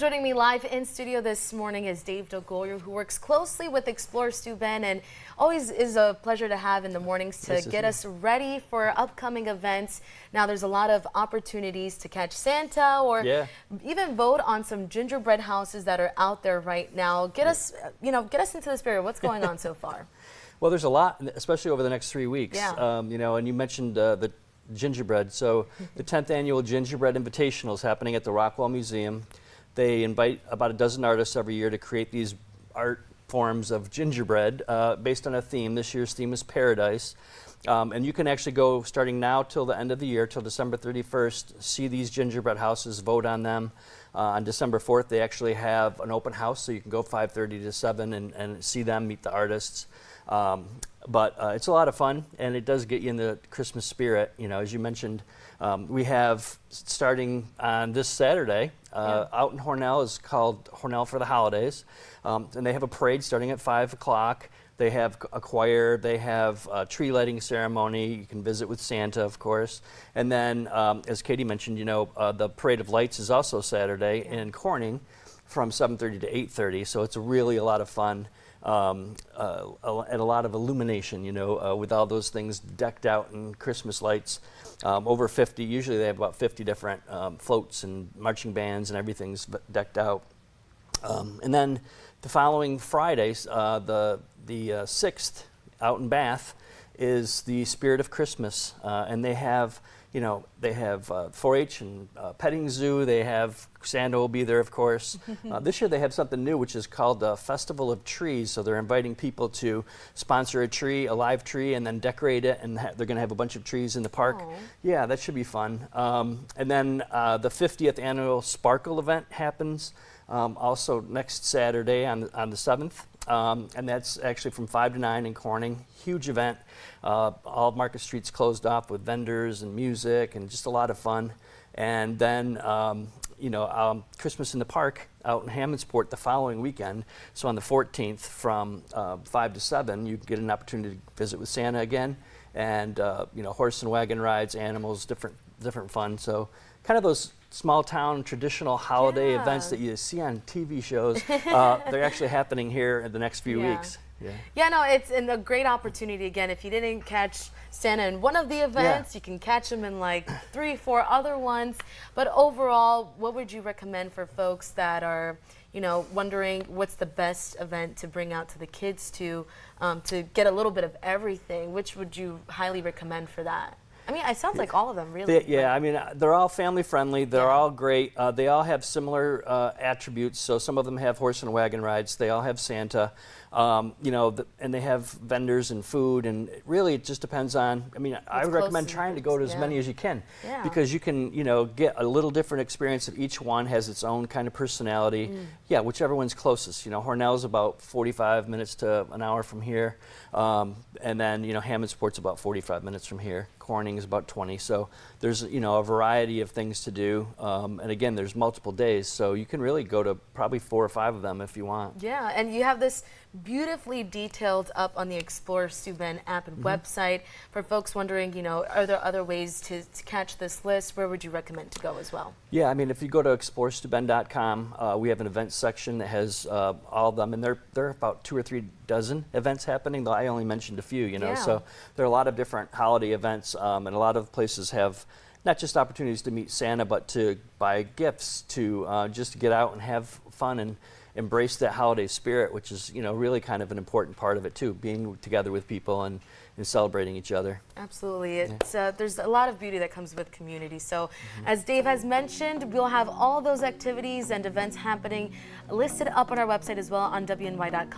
Joining me live in studio this morning is Dave DeGoyer, who works closely with Explore Steuben, and always is a pleasure to have in the mornings to get us ready for upcoming events. Now there's a lot of opportunities to catch Santa or even vote on some gingerbread houses that are out there right now. Get us, get us into the spirit. What's going on so far? Well, there's a lot, especially over the next 3 weeks. And you mentioned the gingerbread. So the 10th annual Gingerbread Invitational is happening at the Rockwell Museum. They invite about a dozen artists every year to create these art forms of gingerbread based on a theme. This year's theme is Paradise. And you can actually go starting now till the end of the year, till December 31st, see these gingerbread houses, vote on them. On December 4th, they actually have an open house, so you can go 5:30 to 7 and see them, meet the artists. But it's a lot of fun, and it does get you in the Christmas spirit. You know, as you mentioned, we have starting on this Saturday out in Hornell is called Hornell for the Holidays, and they have a parade starting at 5 o'clock. They have a choir, they have a tree lighting ceremony. You can visit with Santa, of course. And then, as Katie mentioned, the Parade of Lights is also Saturday in Corning from 7:30 to 8:30. So it's really a lot of fun and a lot of illumination, with all those things decked out in Christmas lights. Over 50, usually they have about 50 different floats and marching bands and everything's decked out. And then the following Fridays, the 6th out in Bath is the Spirit of Christmas, and they have 4-H and petting zoo. They have Santa will be there, of course. This year they have something new, which is called the Festival of Trees. So they're inviting people to sponsor a tree, a live tree, and then decorate it. And they're going to have a bunch of trees in the park. Aww. Yeah, that should be fun. And then the 50th annual Sparkle event happens also next Saturday on the 7th. And that's actually from 5 to 9 in Corning. Huge event. All Market Street's closed off with vendors and music and just a lot of fun. And then, Christmas in the Park out in Hammondsport the following weekend. So on the 14th from 5 to 7, you get an opportunity to visit with Santa again. And, horse and wagon rides, animals, different fun. So kind of those small town traditional holiday events that you see on TV shows, they're actually happening here in the next few weeks. It's a great opportunity. Again, if you didn't catch Santa in one of the events, you can catch him in like 3-4 other ones. But overall, what would you recommend for folks that are, wondering what's the best event to bring out to the kids to get a little bit of everything? Which would you highly recommend for that? I mean, it sounds like all of them, really. They're all family friendly. They're all great. They all have similar attributes. So some of them have horse and wagon rides. They all have Santa, and they have vendors and food. And really, it just depends on. I would recommend trying to go to as many as you can, because you can, get a little different experience of each one. Has its own kind of personality. Whichever one's closest. Hornell's about 45 minutes to an hour from here, and then Hammondsport's about 45 minutes from here. Corning is about 20, so there's a variety of things to do, and again, there's multiple days, so you can really go to probably 4 or 5 of them if you want. Yeah, and you have this beautifully detailed up on the Explore Steuben app and website. For folks wondering, are there other ways to catch this list? Where would you recommend to go as well? Yeah, if you go to exploresteuben.com, we have an events section that has all of them, and there are about 2 or 3 dozen events happening, though I only mentioned a few, so there are a lot of different holiday events, and a lot of places have not just opportunities to meet Santa, but to buy gifts, to just get out and have fun and embrace that holiday spirit, which is really kind of an important part of it too, being together with people and celebrating each other. Absolutely. It's there's a lot of beauty that comes with community. So as Dave has mentioned, we'll have all those activities and events happening listed up on our website as well on WENY.com.